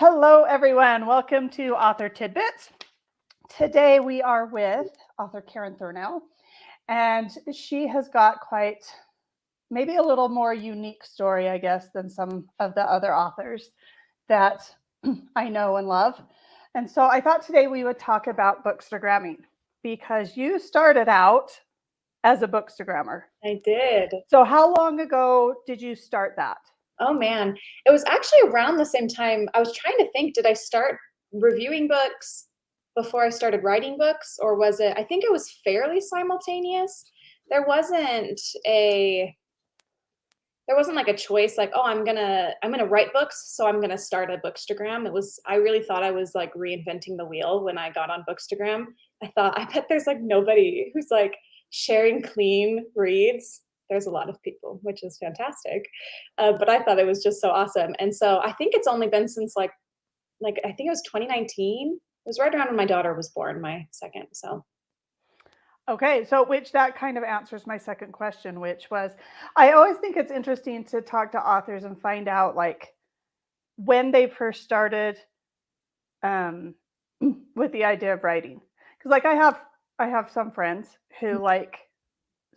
Hello, everyone. Welcome to Author Tidbits. Today we are with author Karen Thornell, and she has got quite maybe a little more unique story, I guess, than some of the other authors that I know and love. And so I thought today we would talk about bookstagramming because you started out as a bookstagrammer. I did. So, how long ago did you start that? Oh man. It was actually around the same time. I was trying to think, did I start reviewing books before I started writing books, or was it, I think it was fairly simultaneous. There wasn't a there wasn't like a choice like, oh, I'm gonna write books, so I'm gonna start a bookstagram. I really thought I was like reinventing the wheel when I got on Bookstagram. I thought, I bet there's like nobody who's like sharing clean reads. There's a lot of people, which is fantastic. But I thought it was just so awesome. And so I think it's only been since like I think it was 2019. It was right around when my daughter was born, my second. So Okay, so which that kind of answers my second question, which was I always think it's interesting to talk to authors and find out like when they first started um, with the idea of writing. Because like I have some friends who like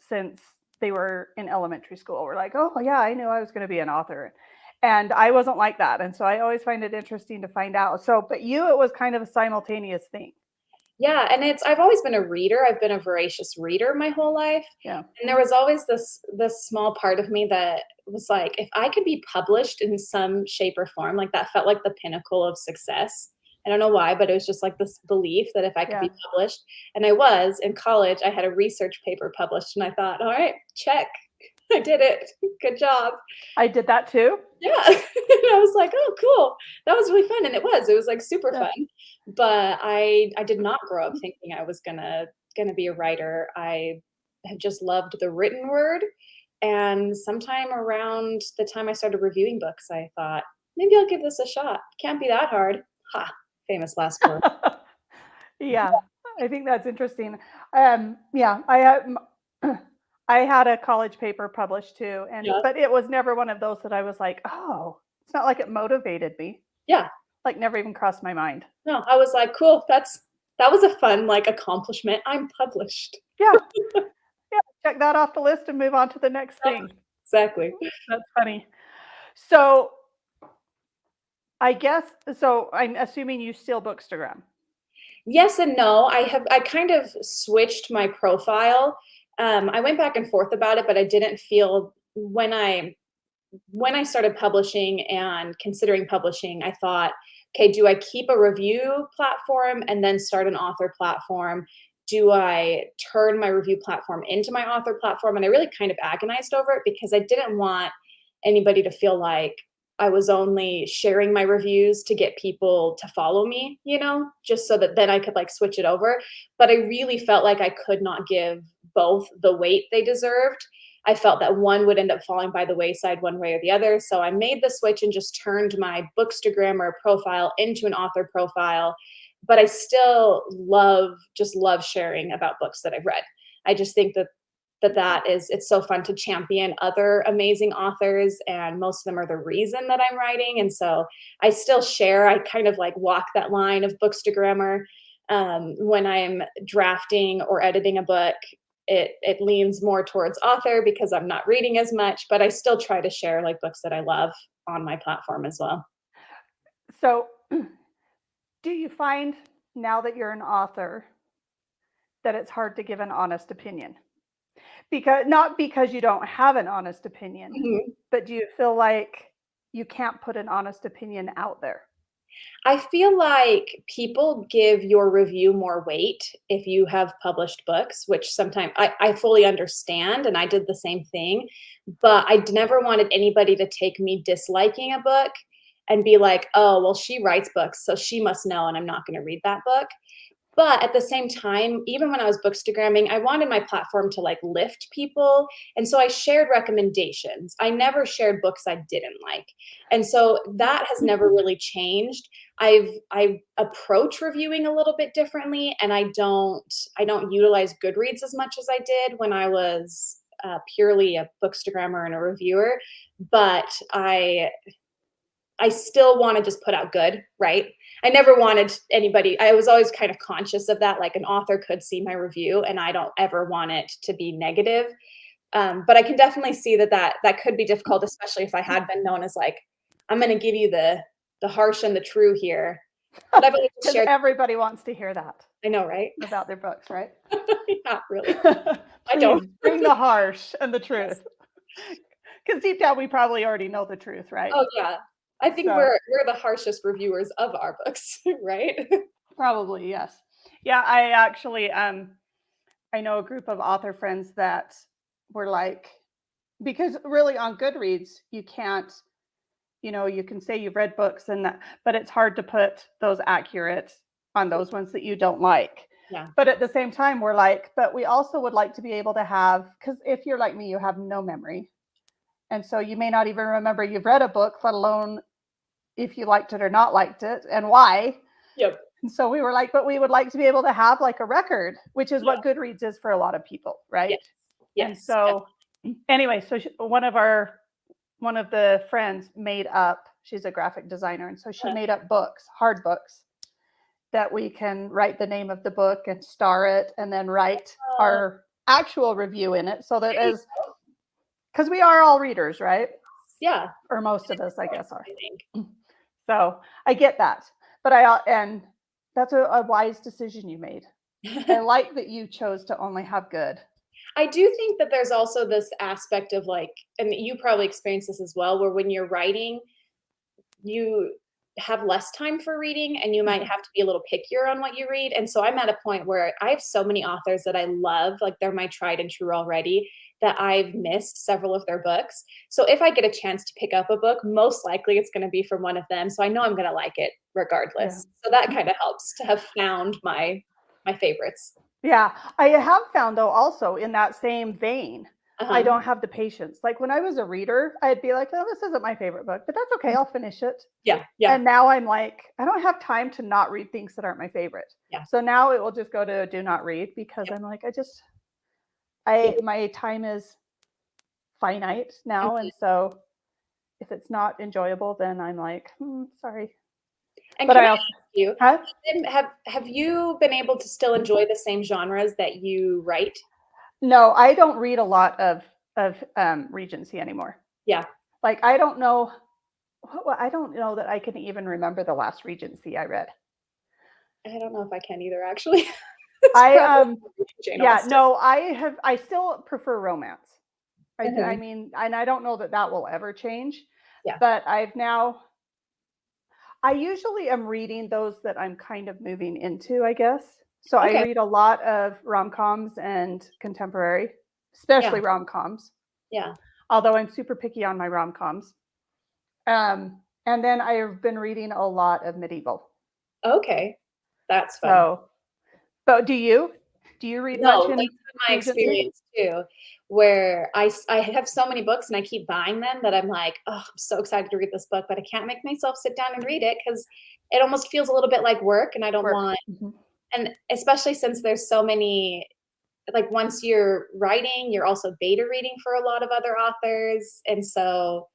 since they were in elementary school were like, oh yeah, I knew I was going to be an author, and I wasn't like that, and so I always find it interesting to find out. So, but you, it was kind of a simultaneous thing. yeah, and I've always been a reader. I've been a voracious reader my whole life. Yeah. And there was always this small part of me that was like, if I could be published in some shape or form, like that felt like the pinnacle of success. I don't know why, but it was just like this belief that if I could Yeah. be published, and I was in college, I had a research paper published, and I thought, all right, check, I did it, good job. I did that too. Yeah. And I was like, "Oh, cool. That was really fun," and it was, like, super Yeah. fun, but I did not grow up thinking I was gonna be a writer. I have just loved the written word, and sometime around the time I started reviewing books, I thought, "Maybe I'll give this a shot. Can't be that hard." Ha, famous last quote. Yeah, I think that's interesting. Yeah, I had a college paper published too, and Yeah, but it was never one of those that I was like, oh, it's not like it motivated me. yeah. Like never even crossed my mind. No, I was like, "Cool, that was a fun, like, accomplishment. I'm published." Yeah, yeah. Check that off the list and move on to the next Yep, thing. exactly. That's funny. So I guess so. I'm assuming you still bookstagram. Yes and no. I kind of switched my profile. I went back and forth about it, but I didn't feel when I started publishing and considering publishing, I thought, okay, do I keep a review platform and then start an author platform? Do I turn my review platform into my author platform? And I really kind of agonized over it because I didn't want anybody to feel like I was only sharing my reviews to get people to follow me, just so that then I could like switch it over. But I really felt like I could not give both the weight they deserved. I felt that one would end up falling by the wayside one way or the other. So I made the switch and just turned my Bookstagrammer profile into an author profile. But I still just love sharing about books that I've read. I just think it's so fun to champion other amazing authors, and most of them are the reason that I'm writing. And so I still share. I kind of like walk that line of Bookstagrammer. When I'm drafting or editing a book, it leans more towards author because I'm not reading as much, but I still try to share like books that I love on my platform as well. So do you find now that you're an author that it's hard to give an honest opinion? Because not because you don't have an honest opinion, Mhm. but do you feel like you can't put an honest opinion out there? I feel like people give your review more weight if you have published books, which sometimes I fully understand, and I did the same thing. But never wanted anybody to take me disliking a book and be like, oh, well, she writes books, so she must know, and I'm not going to read that book. But at the same time, even when I was bookstagramming, I wanted my platform to like lift people. And so I shared recommendations. I never shared books I didn't like. And so that has never really changed. I approach reviewing a little bit differently, and I don't utilize Goodreads as much as I did when I was purely a bookstagrammer and a reviewer. But I I still want to just put out good, right? I never wanted anybody, I was always kind of conscious of that. Like an author could see my review and I don't ever want it to be negative. But I can definitely see that could be difficult, especially if I had been known as like, I'm going to give you the harsh and the true here. But I've always Because shared, everybody wants to hear that I know, right? about their books, right? Not really. I Please don't. bring the harsh and the Yes. truth. Because deep down, we probably already know the truth, right? Oh yeah. I think So we're the harshest reviewers of our books, right? probably, yes. Yeah, I actually, I know a group of author friends that were like, because really on Goodreads, you can't, you can say you've read books and that, but it's hard to put those accurate on those ones that you don't like. Yeah. But at the same time, we're like, but we also would like to be able to have, because if you're like me, you have no memory. And so you may not even remember you've read a book, let alone if you liked it or not liked it and why. Yep. And so we were like, but we would like to be able to have like a record, which is Yeah. what Goodreads is for a lot of people, right? Yes. And Yes. so anyway, so one of the friends made up, she's a graphic designer, and so she made up books, hard books, that we can write the name of the book and star it and then write Uh, our actual review in it so that there you as go. because we are all readers, right? Yeah. Or most of us, I guess, are. I think. So I get that. But and that's a wise decision you made. I like that you chose to only have good. I do think that there's also this aspect of like, and you probably experience this as well, where when you're writing, you have less time for reading and you might have to be a little pickier on what you read. And so I'm at a point where I have so many authors that I love, like they're my tried and true already, that I've missed several of their books. So if I get a chance to pick up a book, most likely it's going to be from one of them. So I know I'm going to like it Yeah. regardless. So that kind of helps to have found my favorites. Yeah. I have found though also in that same vein, I Uh-huh. don't have the patience. Like when I was a reader, I'd be like, oh, this isn't my favorite book, but that's okay. I'll finish it. Yeah, yeah, And now I'm like, I don't have time to not read things that aren't my favorite. yeah. So now it will just go to do not read because Yep. I'm like, Yeah. my time is finite now. Mhm. And so if it's not enjoyable, then I'm like, sorry. And But can I I also, ask you, huh? have you been able to still enjoy the same genres that you write? No, I don't read a lot of Regency anymore. Yeah, Like I don't know, I don't know that I can even remember the last Regency I read. I don't know if I can either, actually. It's I probably Jane Yeah, Austen. no, I still prefer romance. I Mhm. mean, and I don't know that that will ever change, Yeah. but I usually am reading those that I'm kind of moving into, I guess. So I Okay. read a lot of rom-coms and contemporary, Yeah, especially rom-coms, yeah. although I'm super picky on my rom-coms. And then I've been reading a lot of medieval. Okay. That's fun. So, but do you? Do you read much No, that's in been my Regency? experience too, where I have so many books and I keep buying them that I'm like, "Oh, I'm so excited to read this book," but I can't make myself sit down and read it because it almost feels a little bit like work, and I don't Work. want, Mhm. and especially since there's so many, like, once you're writing, you're also beta reading for a lot of other authors, and so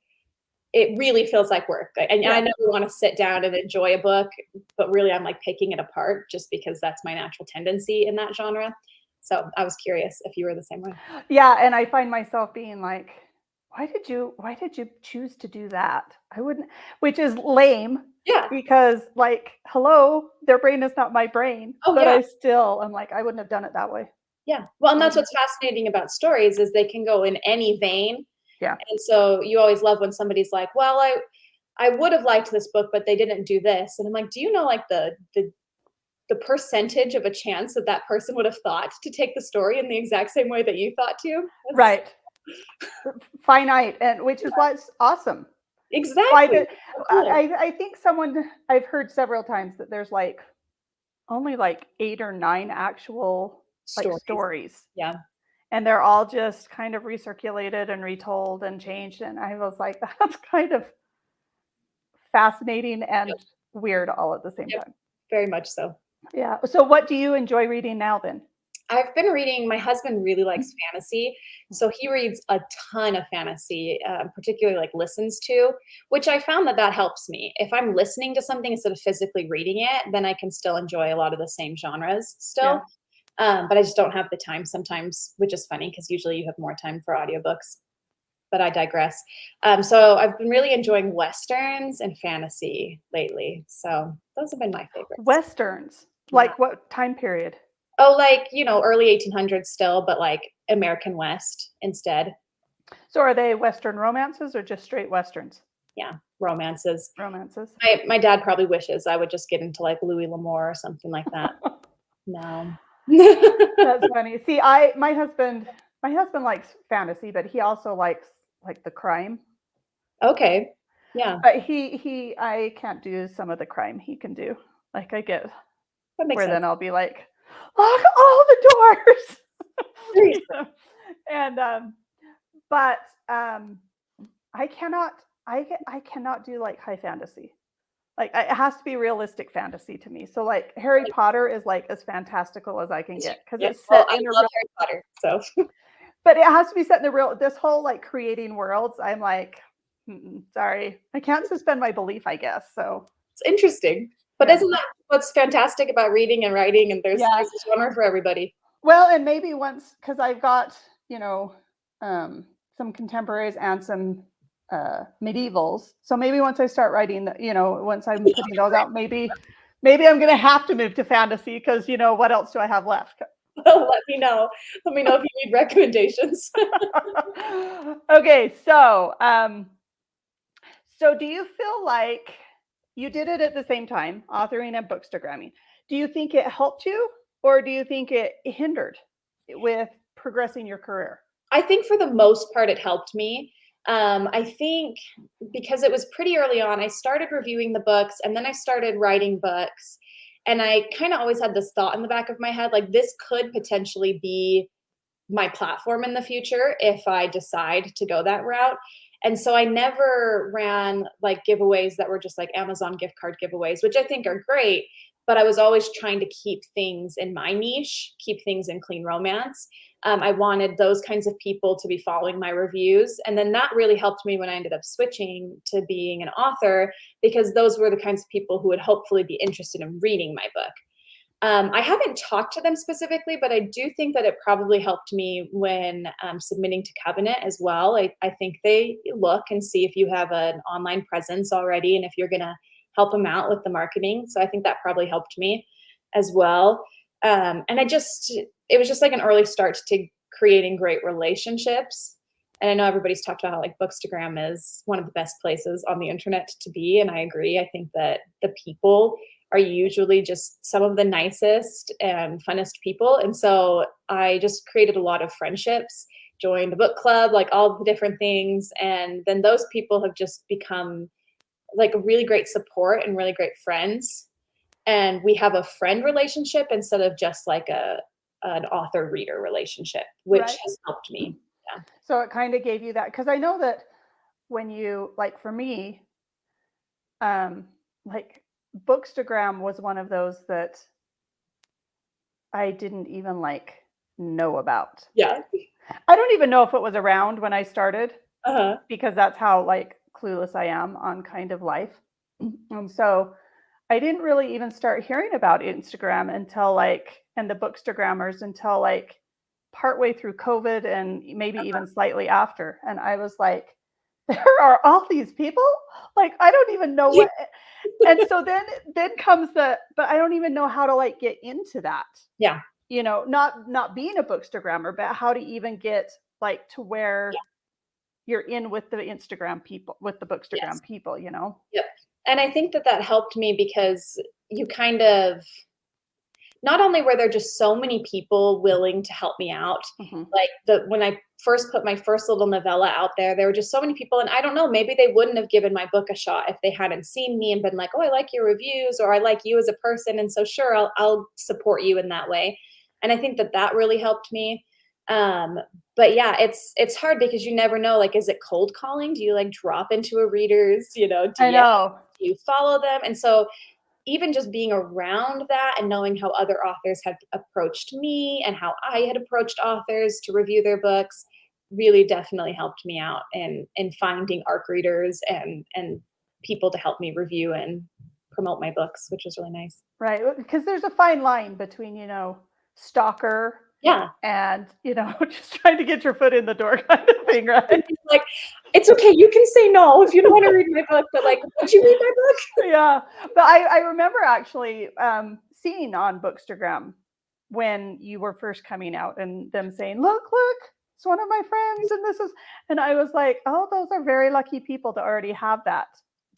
it really feels like work. And I Yeah. never wanna sit down and enjoy a book, but really I'm, like, picking it apart just because that's my natural tendency in that genre. So, I was curious if you were the same way. Yeah, and I find myself being like, why did you choose to do that? I wouldn't, which is lame Yeah. because like, hello, their brain is not my brain, Oh, but yeah. I still I'm like, I wouldn't have done it that way. Yeah. Well, and I that's wouldn't. what's fascinating about stories is they can go in any vein, Yeah. and so you always love when somebody's like, "Well, I would have liked this book, but they didn't do this." And I'm like, "Do you know, like, the percentage of a chance that that person would have thought to take the story in the exact same way that you thought to?" That's Right. Finite, and which is yeah, what's awesome. Why exactly. did So cool. I think someone I've heard several times that there's like only like 8 or 9 actual like Stories. stories, Yeah. and they're all just kind of recirculated and retold and changed, and I was like, that's kind of fascinating and Yep. weird all at the same Yep. time. Very much so. Yeah. So what do you enjoy reading now then? I've been reading, my husband really likes fantasy, so he reads a ton of fantasy, particularly like listens to, which I found that that helps me. If I'm listening to something instead of physically reading it, then I can still enjoy a lot of the same genres Yeah. still. But I just don't have the time sometimes, which is funny because usually you have more time for audiobooks. But I digress. So I've been really enjoying westerns and fantasy lately. So those have been my favorites. Westerns. Yeah. Like what time period? Oh, like, early 1800s still, but like American West instead. So are they Western romances or just straight Westerns? Yeah, romances. Romances. My dad probably wishes I would just get into like Louis L'Amour or something like that. No. That's funny. See, my husband likes fantasy, but he also likes like the crime. Okay. Yeah, But I can't do some of the crime he can do. Like I get that makes where sense. then I'll be like, lock all the doors. You Seriously. know? And but I cannot I cannot do like high fantasy. Like it has to be realistic fantasy to me. So like Harry Potter is like as fantastical as I can get because Yeah. it's Well, set I in a love real, Harry Potter, so but it has to be set in the real, this whole like creating worlds. I'm like, sorry, I can't suspend my belief, I guess. So it's interesting. But yeah. isn't that what's fantastic about reading and writing? And Yeah. there's a genre for everybody. Well, and maybe once, because I've got, you know, um, some contemporaries and some medievals. So maybe once I start writing, once I'm putting those out, maybe I'm going to have to move to fantasy because, what else do I have left? Let me know. Let me know if you need recommendations. Okay, so do you feel like you did it at the same time, authoring and bookstagramming? Do you think it helped you, or do you think it hindered with progressing your career? I think for the most part, it helped me. I think because it was pretty early on, I started reviewing the books and then I started writing books. And I kind of always had this thought in the back of my head like, this could potentially be my platform in the future if I decide to go that route. And so I never ran like giveaways that were just like Amazon gift card giveaways, which I think are great. But I was always trying to keep things in my niche, keep things in clean romance. I wanted those kinds of people to be following my reviews. And then that really helped me when I ended up switching to being an author, because those were the kinds of people who would hopefully be interested in reading my book. I haven't talked to them specifically, but I do think that it probably helped me when submitting to Covenant as well. I think they look and see if you have an online presence already and if you're going to help them out with the marketing. So I think that probably helped me as well. And it was just like an early start to creating great relationships. And I know everybody's talked about how like Bookstagram is one of the best places on the internet to be. And I agree. I think that the people are usually just some of the nicest and funnest people. And so I just created a lot of friendships, joined a book club, like all the different things. And then those people have just become like a really great support and really great friends. And we have a friend relationship instead of just like an author reader relationship, which Right. has helped me. Yeah. So it kind of gave you that, because I know that when you, like for me, like Bookstagram was one of those that I didn't even like know about. Yeah. I don't even know if it was around when I started, Uh-huh. because that's how like clueless I am on kind of life. And so I didn't really even start hearing about Instagram until like, and the Bookstagrammers until like partway through COVID and maybe even slightly after. And I was like, there are all these people? Like I don't even know what. And so then comes but I don't even know how to like get into that. Yeah. Not being a bookstagrammer, but how to even get like to where you're in with the Instagram people, with the Yes. bookstagram people. Yep. And I think that that helped me because you kind of, not only were there just so many people willing to help me out, Hmm. like when I first put my first little novella out there, there were just so many people, and I don't know, maybe they wouldn't have given my book a shot if they hadn't seen me and been like, oh, I like your reviews, or I like you as a person, and so sure, I'll support you in that way. And I think that that really helped me. Um, but yeah, it's hard because you never know, like, is it cold calling? Do you like drop into a reader's, I DM? know. Do you follow them? And so even just being around that and knowing how other authors had approached me and how I had approached authors to review their books really definitely helped me out in finding ARC readers and people to help me review and promote my books, which was really nice. Right. Because there's a fine line between, stalker Yeah. and, just trying to get your foot in the door kind of thing, right? Like, it's okay, you can say no if you don't want to read my book, but like, would you read my book? Yeah. But I remember actually seeing on Bookstagram when you were first coming out and them saying, look, it's one of my friends and this is, and I was like, oh, those are very lucky people to already have that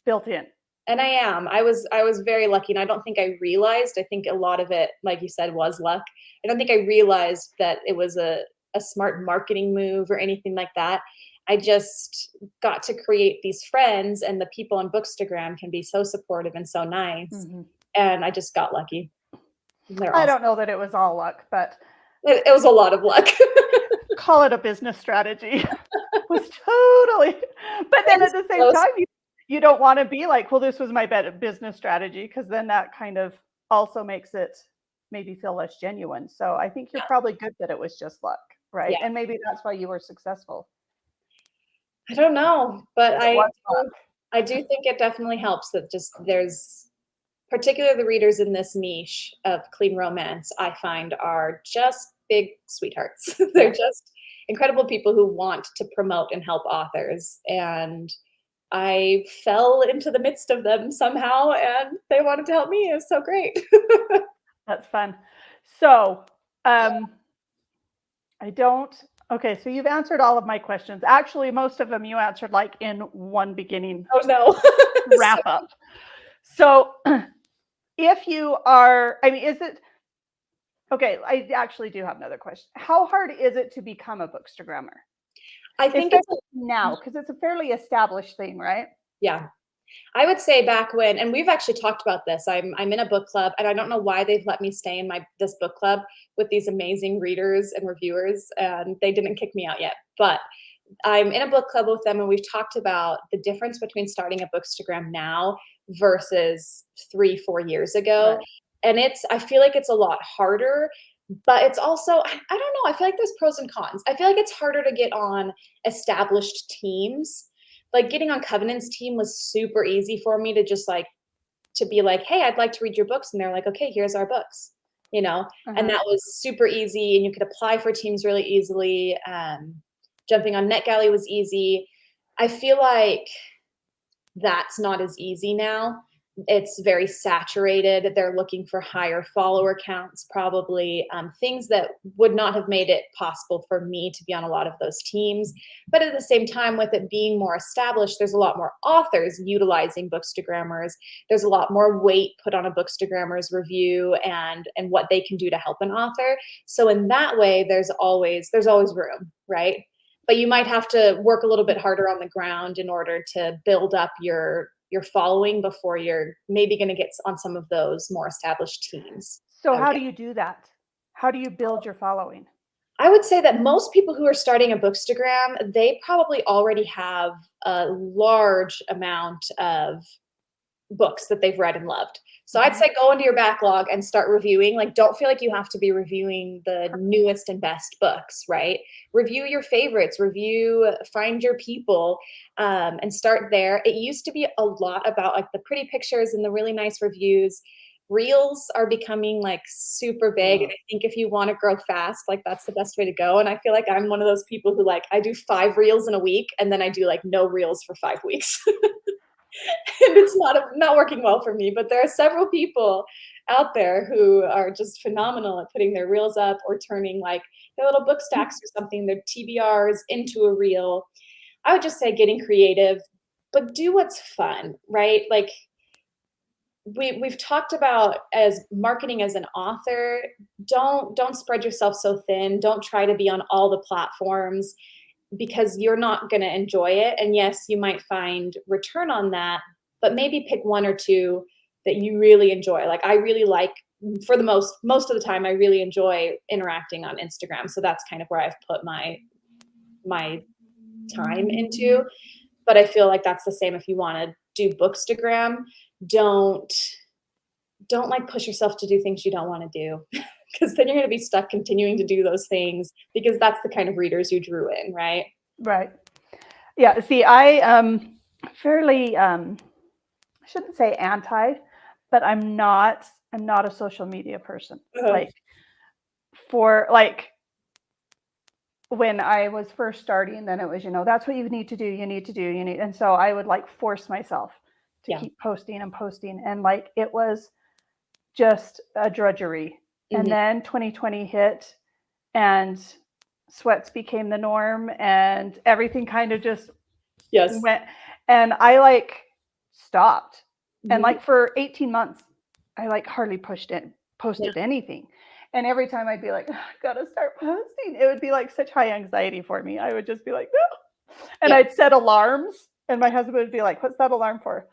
built in. And I am. I was very lucky, and I don't think I realized. I think a lot of it, like you said, was luck. I don't think I realized that it was a smart marketing move or anything like that. I just got to create these friends, and the people on Bookstagram can be so supportive and so nice. Mhm. And I just got lucky. They're I awesome. don't know that it was all luck, but It was a lot of luck. call it a business strategy. Was totally, but then at the same So time, you don't want to be like, well, this was my business strategy, because then that kind of also makes it maybe feel less genuine. So I think you're yeah, probably good that it was just luck, right? yeah. And maybe that's why you were successful. I don't know, but That it was luck. I do think it definitely helps that just there's particularly the readers in this niche of clean romance, I find are just big sweethearts. They're Yeah. just incredible people who want to promote and help authors. And I fell into the midst of them somehow and they wanted to help me. It was so great. That's fun. So, um, I don't. Okay, so you've answered all of my questions. Actually, most of them you answered like in one beginning Oh no. wrap up. So, if you are, I mean, is it okay? I actually do have another question. How hard is it to become a bookstagrammer, I think especially it's a, now? Because it's a fairly established thing, right? yeah. I would say back when, and we've actually talked about this. I'm in a book club, and I don't know why they've let me stay in this book club with these amazing readers and reviewers, and they didn't kick me out yet. But I'm in a book club with them, and we've talked about the difference between starting a Bookstagram now versus 3-4 years ago. Right. And I feel like it's a lot harder, but it's also, I don't know, I feel like there's pros and cons. I feel like it's harder to get on established teams. Like getting on Covenant's team was super easy for me to just like, to be like, hey, I'd like to read your books. And they're like, okay, here's our books, and Uh-huh. that was super easy. And you could apply for teams really easily. Jumping on NetGalley was easy. I feel like that's not as easy now. It's very saturated. They're looking for higher follower counts, probably things that would not have made it possible for me to be on a lot of those teams. But at the same time, with it being more established, there's a lot more authors utilizing Bookstagrammers. There's a lot more weight put on a Bookstagrammer's review and what they can do to help an author. So in that way, there's always room, right? But you might have to work a little bit harder on the ground in order to build up your following before you're maybe going to get on some of those more established teams. So, I would how do guess. you do that? How do you build your following? I would say that most people who are starting a Bookstagram, they probably already have a large amount of books that they've read and loved. So I'd Mhm. say go into your backlog and start reviewing. Like, don't feel like you have to be reviewing the newest and best books, right? Review your favorites, find your people, and start there. It used to be a lot about like the pretty pictures and the really nice reviews. Reels are becoming like super big. And I think if you want to grow fast, like that's the best way to go. And I feel like I'm one of those people who like, I do 5 reels in a week and then I do like no reels for 5 weeks. And it's not working well for me, but there are several people out there who are just phenomenal at putting their reels up or turning like their little book stacks or something, their TBRs into a reel. I would just say getting creative, but do what's fun, right? Like we've talked about as marketing as an author, don't spread yourself so thin. Don't try to be on all the platforms because you're not going to enjoy it. And yes, you might find return on that, but maybe pick one or two that you really enjoy. Like I really like, for the most of the time, I really enjoy interacting on Instagram. So that's kind of where I've put my time into. But I feel like that's the same if you want to do Bookstagram. Don't don't like push yourself to do things you don't want to do because then you're going to be stuck continuing to do those things because that's the kind of readers you drew in, right? Right. Yeah. See, I fairly I shouldn't say anti, but I'm not a social media person. Uh-huh. Like for like when I was first starting, then it was, that's what you need to do. You need to do, you need. And so I would like force myself to Yeah. keep posting and posting. And like it was just a drudgery. And Mhm. then 2020 hit and sweats became the norm and everything kind of just Yes. went. And I like stopped. And Mhm. like for 18 months, I like hardly Yeah. posted anything. And every time I'd be like, "Ugh, gotta start posting," it would be like such high anxiety for me. I would just be like, no. And Yeah. I'd set alarms. And my husband would be like, "What's that alarm for?"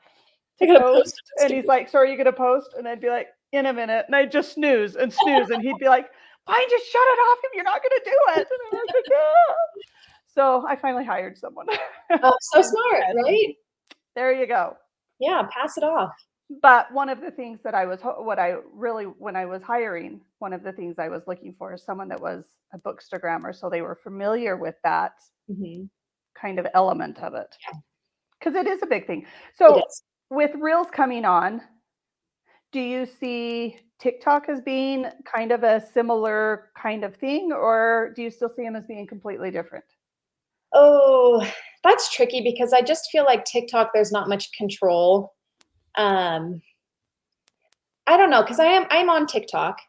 I To gotta post post. on And he's Instagram. like, "So are you gonna post?" And I'd be like, "In a minute." And I'd just snooze and snooze. And he'd be like, "Fine, just shut it off if you're not gonna do it." And I was like, "Ah." So I finally hired someone. Oh, so And smart, said, right? there you go. Yeah, pass it off. But one of the things that what I really, when I was hiring, one of the things I was looking for is someone that was a bookstagrammer, so they were familiar with that Mhm. kind of element of it, Yeah, because it is a big thing. it So is. with reels coming on, do you see TikTok as being kind of a similar kind of thing, or do you still see them as being completely different? Oh, that's tricky because I just feel like TikTok, there's not much control. Um, I don't know, because I'm on TikTok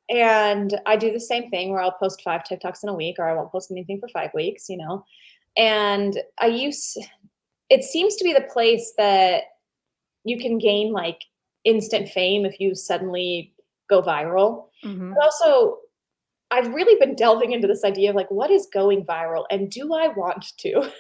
and I do the same thing where I'll post 5 TikToks in a week or I won't post anything for 5 weeks, you know? And it seems to be the place that you can gain like instant fame if you suddenly go viral. But Mhm. also, I've really been delving into this idea of like, what is going viral and do I want to?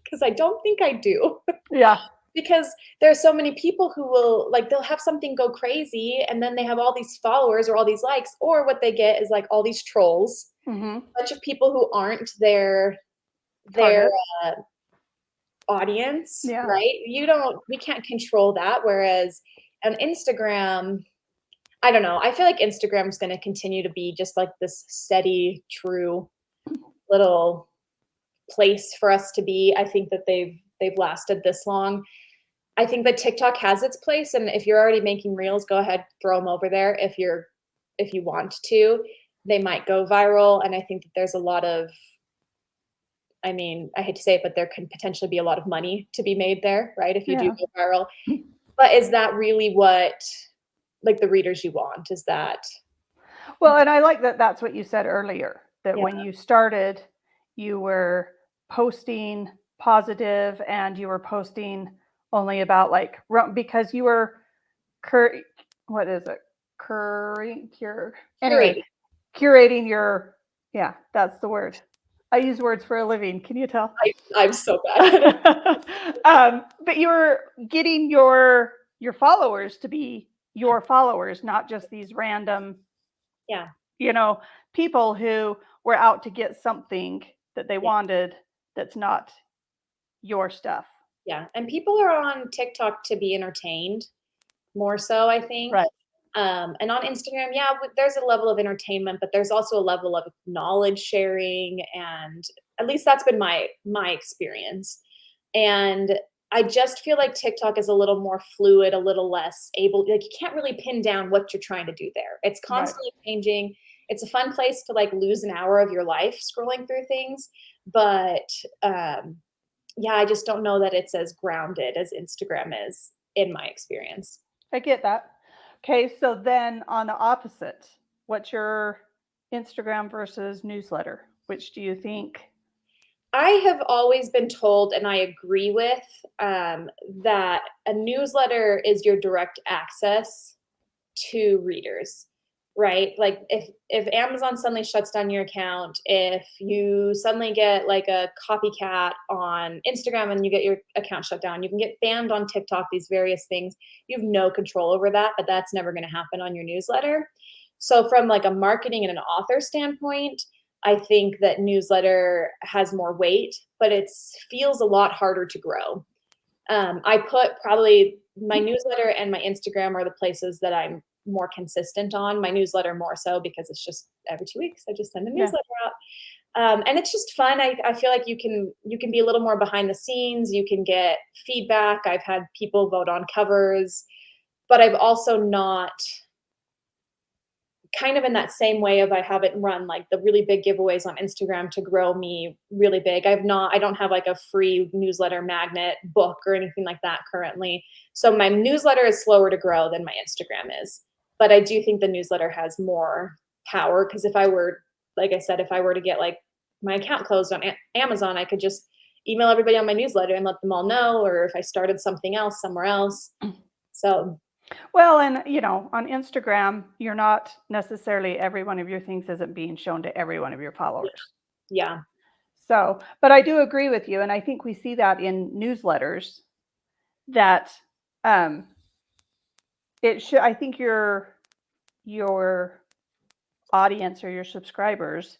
Because I don't think I do. Yeah. Because there are so many people who will like they'll have something go crazy and then they have all these followers or all these likes, or what they get is like all these trolls, Mhm. a bunch of people who aren't their Target. uh, audience, Yeah. right? We can't control that. Whereas on Instagram, I don't know. I feel like Instagram is going to continue to be just like this steady, true little place for us to be. I think that they've lasted this long. I think that TikTok has its place, and if you're already making reels, go ahead, throw them over there if you want to. They might go viral, and I think that there's a lot of I mean, I hate to say it, but there can potentially be a lot of money to be made there, right, if you do Yeah. go viral. But is that really what like, the readers you want? Is that Well, and I like that that's what you said earlier, that yeah, when you started, you were posting positive and you were posting only about like because you were cur what is it? Curring cure anyway, curating? curating your yeah, that's the word. I use words for a living. Can you tell? I'm so bad at it. But you're getting your followers to be your followers, not just these random Yeah, you know, people who were out to get something that they yeah, wanted that's not your stuff. yeah, and people are on TikTok to be entertained more so, I think. Right. And on Instagram, yeah, there's a level of entertainment, but there's also a level of knowledge sharing, and at least that's been my experience. And I just feel like TikTok is a little more fluid, a little less able, like you can't really pin down what you're trying to do there. It's Right. constantly changing. It's a fun place to like lose an hour of your life scrolling through things, but um, yeah, I just don't know that it's as grounded as Instagram is in my experience. I get that. Okay, so then on the opposite, what's your Instagram versus newsletter? Which do you think? I have always been told, and I agree with, that a newsletter is your direct access to readers, right? Like if Amazon suddenly shuts down your account, if you suddenly get like a copycat on Instagram and you get your account shut down, you can get banned on TikTok, these various things. You have no control over that, but that's never going to happen on your newsletter. So from like a marketing and an author standpoint, I think that newsletter has more weight, but it feels a lot harder to grow. I put probably my newsletter and my Instagram are the places that I'm more consistent on. My newsletter more so because it's just every 2 weeks I just send a Yeah. newsletter out. And it's just fun. I feel like you can be a little more behind the scenes. You can get feedback. I've had people vote on covers, but I've also not kind of in that same way of I haven't run like the really big giveaways on Instagram to grow me really big. I don't have like a free newsletter magnet book or anything like that currently. So my newsletter is slower to grow than my Instagram is. But I do think the newsletter has more power because if I were, like I said, if I were to get like my account closed on Amazon, I could just email everybody on my newsletter and let them all know, or if I started something else somewhere else. So Well, and on Instagram, you're not necessarily every one of your things isn't being shown to every one of your followers. yeah, So, but I do agree with you, and I think we see that in newsletters that um it should I think your audience or your subscribers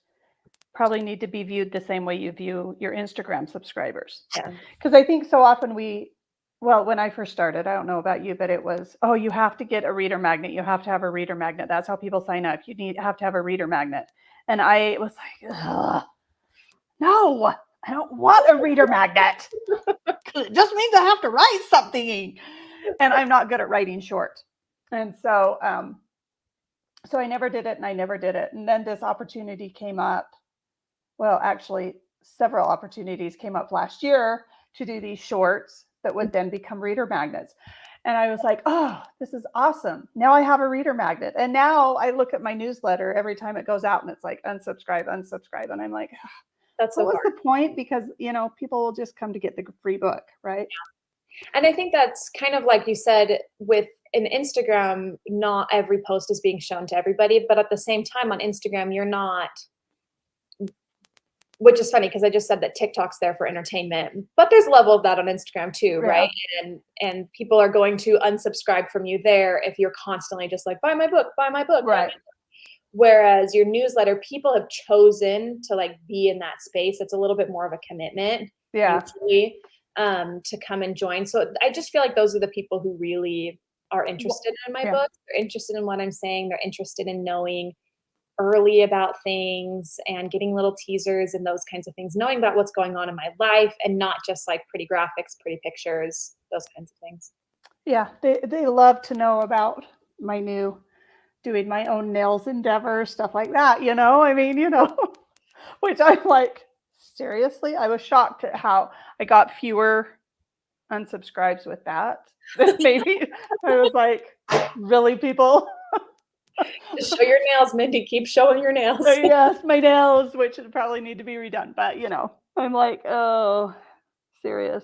probably need to be viewed the same way you view your Instagram subscribers. yeah, Because I think so often well, when I first started, I don't know about you, but it was, oh, you have to get a reader magnet. You have to have a reader magnet. That's how people sign up. Have to have a reader magnet. And I was like, ugh, no, I don't want a reader magnet. It just means I have to write something. And I'm not good at writing short. And so I never did it and I never did it. And then this opportunity came up. Well, actually, several opportunities came up last year to do these shorts that would then become reader magnets. And I was like, oh, this is awesome. Now I have a reader magnet. And now I look at my newsletter every time it goes out and it's like unsubscribe, unsubscribe. And I'm like, that's what so was hard. the point? Because, people will just come to get the free book, right? And I think that's kind of like you said with an Instagram, not every post is being shown to everybody, but at the same time on Instagram, you're not, which is funny because I just said that TikTok's there for entertainment, but there's a level of that on Instagram too, Yeah. right? And people are going to unsubscribe from you there if you're constantly just like, buy my book, buy my book. Right. Whereas your newsletter, people have chosen to like be in that space. It's a little bit more of a commitment Yeah. usually to come and join. So I just feel like those are the people who really are interested in my Yeah. book. They're interested in what I'm saying. They're interested in knowing early about things and getting little teasers and those kinds of things, knowing about what's going on in my life and not just like pretty graphics, pretty pictures, those kinds of things. Yeah. They love to know about my new doing my own nails endeavor, stuff like that, I mean, which I'm like, seriously? I was shocked at how I got fewer unsubscribes with that. Maybe I was like, really, people? Just show your nails, Mindy. Keep showing your nails. Yes, my nails, which probably need to be redone. But, I'm like, oh, serious.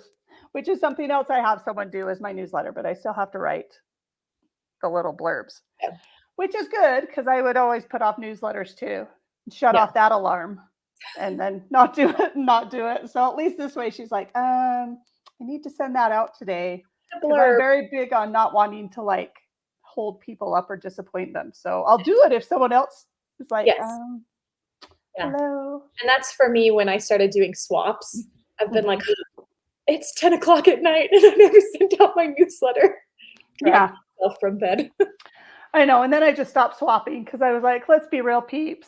Which is something else I have someone do as my newsletter, but I still have to write the little blurbs, Yeah. which is good because I would always put off newsletters too, shut Yeah. off that alarm and then not do it. So at least this way she's like, I need to send that out today because I'm very big on not wanting to like hold people up or disappoint them. So I'll do it if someone else is like, Yes. Yeah. hello. And that's for me when I started doing swaps. I've been like, it's 10 o'clock at night and I never sent out my newsletter. Yeah. Myself from bed. I know. And then I just stopped swapping because I was like, let's be real, peeps.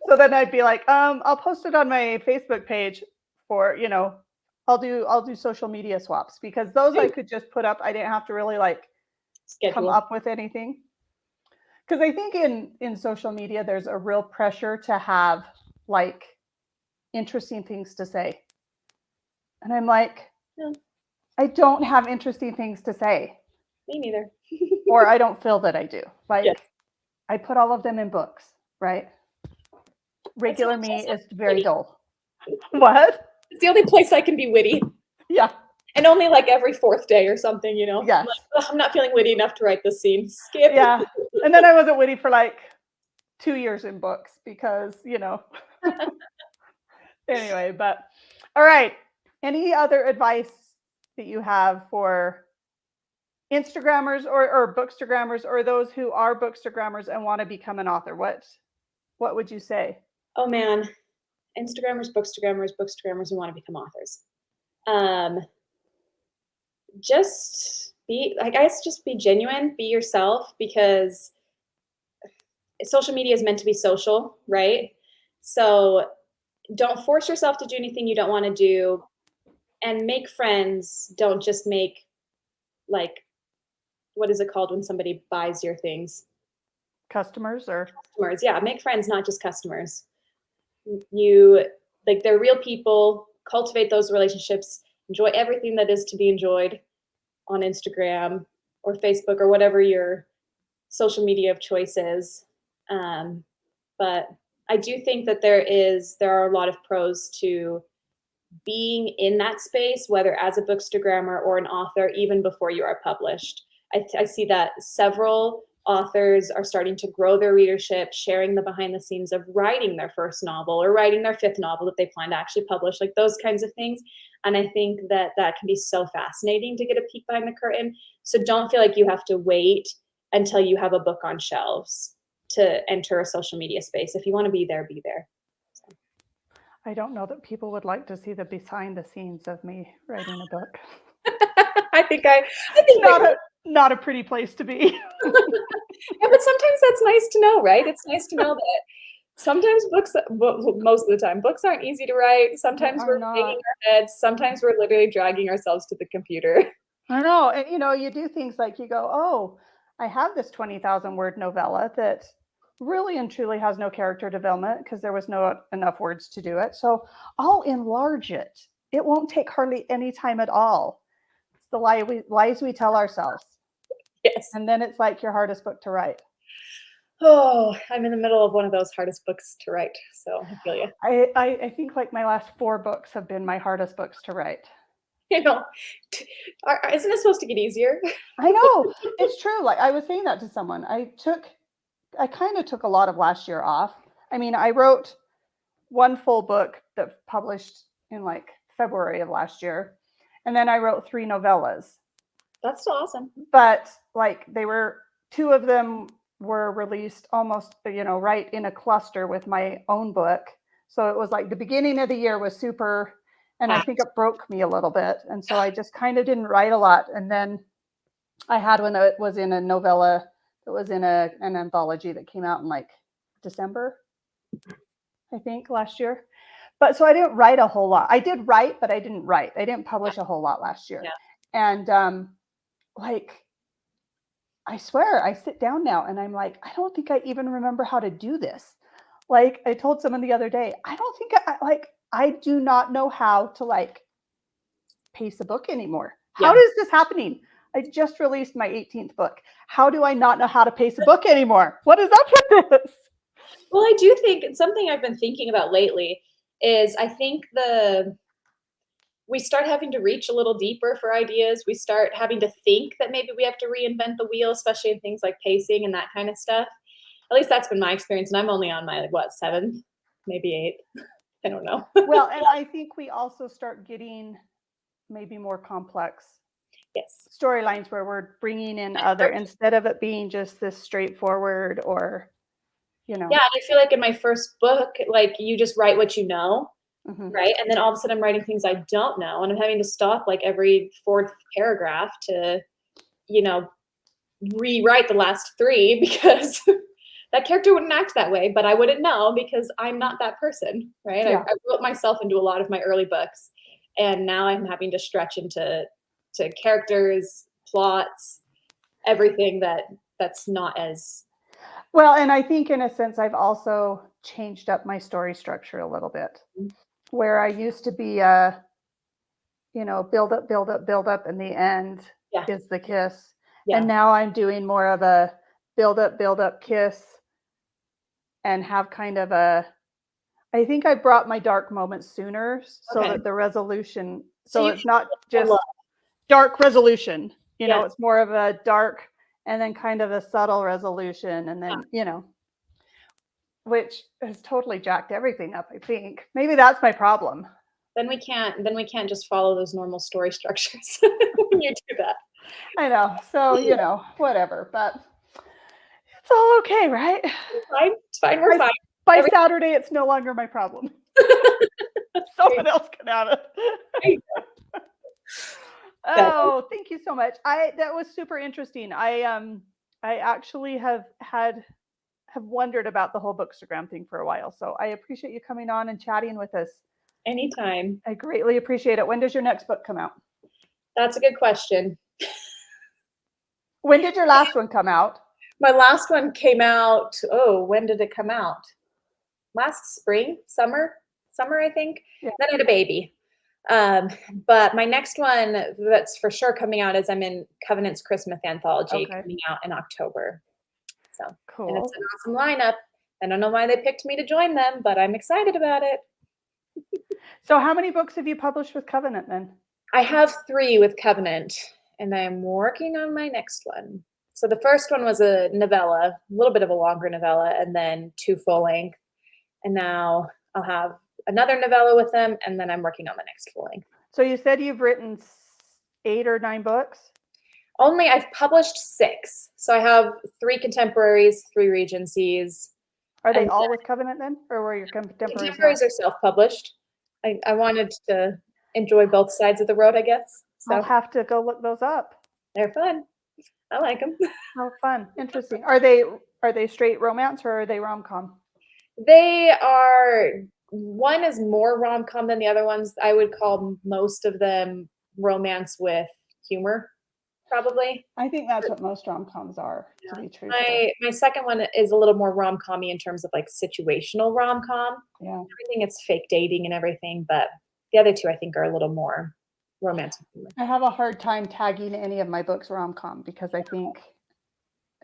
So then I'd be like, I'll post it on my Facebook page for, I'll do social media swaps because those I could just put up. I didn't have to really like come up with anything. Because I think in social media, there's a real pressure to have like interesting things to say. And I'm like, I don't have interesting things to say. Me neither. Or I don't feel that I do. Like, Yes. I put all of them in books, right? Regular me is very dull. What? It's the only place I can be witty. Yeah. And only like every fourth day or something, Yes. I'm like, I'm not feeling witty enough to write this scene. Skip. Yeah. And then I wasn't witty for like 2 years in books because, Anyway, but all right. Any other advice that you have for Instagrammers or Bookstagrammers or those who are Bookstagrammers and want to become an author? What would you say? Oh man. Instagrammers, Bookstagrammers who want to become authors. just be, I guess, just be genuine, be yourself, because social media is meant to be social, right? So don't force yourself to do anything you don't want to do, and make friends. Don't just make, like, what is it called when somebody buys your things? Customers or Customers. Yeah, make friends, not just customers. You, like, they're real people. Cultivate those relationships. Enjoy everything that is to be enjoyed on Instagram or Facebook or whatever your social media of choice is. Um, but I do think that there are a lot of pros to being in that space, whether as a bookstagrammer or an author, even before you are published. I see that several authors are starting to grow their readership, sharing the behind the scenes of writing their first novel or writing their fifth novel that they plan to actually publish, like those kinds of things. And I think that that can be so fascinating to get a peek behind the curtain. So don't feel like you have to wait until you have a book on shelves to enter a social media space. If you want to be there, be there. I don't know that people would like to see the behind the scenes of me writing a book. I It's think they would. not a pretty place to be. Yeah, but sometimes that's nice to know, right? It's nice to know that sometimes most of the time, books aren't easy to write. They Sometimes are we're banging not. our heads. Sometimes we're literally dragging ourselves to the computer. I know. And you do things like you go, "Oh, I have this 20,000 word novella that really and truly has no character development because there was no enough words to do it. So I'll enlarge it. It won't take hardly any time at all." It's the lies we tell ourselves. Yes. And then it's like your hardest book to write. Oh, I'm in the middle of one of those hardest books to write, so I feel you. I think like my last 4 books have been my hardest books to write. You know, isn't it supposed to get easier? I know. It's true. Like I was saying that to someone. I kind of took a lot of last year off. I mean, I wrote one full book that published in like February of last year. And then I wrote 3 novellas. That's still awesome. But like they were 2 of them were released almost, right in a cluster with my own book. So it was like the beginning of the year was super, and I think Packed. it broke me a little bit. And so I just kind of didn't write a lot. And then I had one that was in a novella that was in an anthology that came out in like December, I think, last year. But so I didn't write a whole lot. I did write, but I didn't write. I didn't publish a whole lot last year. Yeah. And like, I swear, I sit down now and I'm like, I don't think I even remember how to do this. Like I told someone the other day, I don't think I do not know how to like pace a book anymore. How Yeah. is this happening? I just released my 18th book. How do I not know how to pace a book anymore? What is up with this? Well, I do think something I've been thinking about lately is I think we start having to reach a little deeper for ideas. We start having to think that maybe we have to reinvent the wheel, especially in things like pacing and that kind of stuff. At least that's been my experience, and I'm only on my, like, what, 7th, maybe 8th. I don't know. Well, and I think we also start getting maybe more complex Yes. storylines where we're bringing in other instead of it being just this straightforward or, Yeah, and I feel like in my first book, like, you just write what you know, mhm. right? And then all of a sudden I'm writing things I don't know, and I'm having to stop like every 4th paragraph to, you know, rewrite the last 3 because that character wouldn't act that way, but I wouldn't know because I'm not that person, right? Yeah. I wrote myself into a lot of my early books, and now I'm having to stretch into characters, plots, everything that's not as. Well, and I think in a sense, I've also changed up my story structure a little bit. Where I used to be build up, build up, build up, and the end Yeah, is the kiss. yeah, And now I'm doing more of a build up, kiss, and have kind of I think I brought my dark moments sooner so okay. that the resolution, So so you it's not can love. just dark resolution, Yes. it's more of a dark and then kind of a subtle resolution. And then, which has totally jacked everything up, I think. Maybe that's my problem. Then we can't just follow those normal story structures when you do that. I know. So, whatever. But it's all okay, right? It's fine. It's fine. We're By, fine. by Everything. Saturday, it's no longer my problem. Someone else can have it. So, Oh, thank you so much. That was super interesting. I actually have wondered about the whole Bookstagram thing for a while. So I appreciate you coming on and chatting with us. anytime. I greatly appreciate it. When does your next book come out? That's a good question. When did your last one come out? My last one came out, oh, when did it come out? Last spring, summer, I think. Yeah. Then I had a baby. Um, but my next one that's for sure coming out is I'm in Covenant's Christmas anthology Okay. coming out in October. So, and it's Cool. an awesome lineup. I don't know why they picked me to join them, but I'm excited about it. So how many books have you published with Covenant then? I have 3 with Covenant, and I'm working on my next one. So the first one was a novella, a little bit of a longer novella, and then 2 full length. And now I'll have another novella with them, and then I'm working on the next full length. So you said you've written 8 or 9 books? Only I've published 6. So I have 3 contemporaries, 3 regencies. Are they And all with Covenant then? Or were your contemporaries not? contemporaries are self-published. I wanted to enjoy both sides of the road, I guess. I'll So have to go look those up. they're fun. I like them. Oh, fun. Interesting. Are they straight romance or are they rom-com? They are, one is more rom-com than the other ones. I would call most of them romance with humor, probably. I think that's what most rom-coms are, to be truthful. My second one is a little more rom-com-y in terms of like situational rom-com. Yeah. Everything it's fake dating and everything, but the other 2 I think are a little more romantic. I have a hard time tagging any of my books rom-com because I think,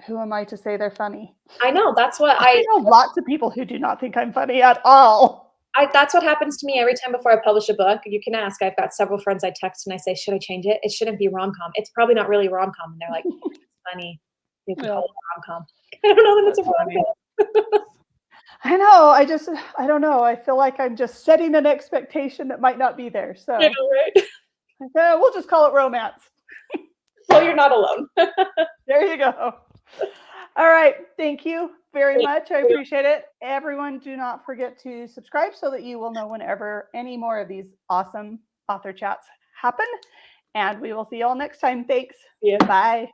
who am I to say they're funny? I know, that's what I know lots of people who do not think I'm funny at all. that's what happens to me every time before I publish a book. You can ask. I've got several friends I text and I say, "Should I change it? It shouldn't be rom-com. It's probably not really rom-com." And they're like, "It's funny. You can call it rom-com." I don't know that it's a rom-com. I know. I don't know. I feel like I'm just setting an expectation that might not be there. So I know, right? we'll just call it romance. Well, you're not alone. There you go. All right. Thank you very Thank much. I you. appreciate it. Everyone, do not forget to subscribe so that you will know whenever any more of these awesome author chats happen. And we will see you all next time. Thanks. Yeah. Bye.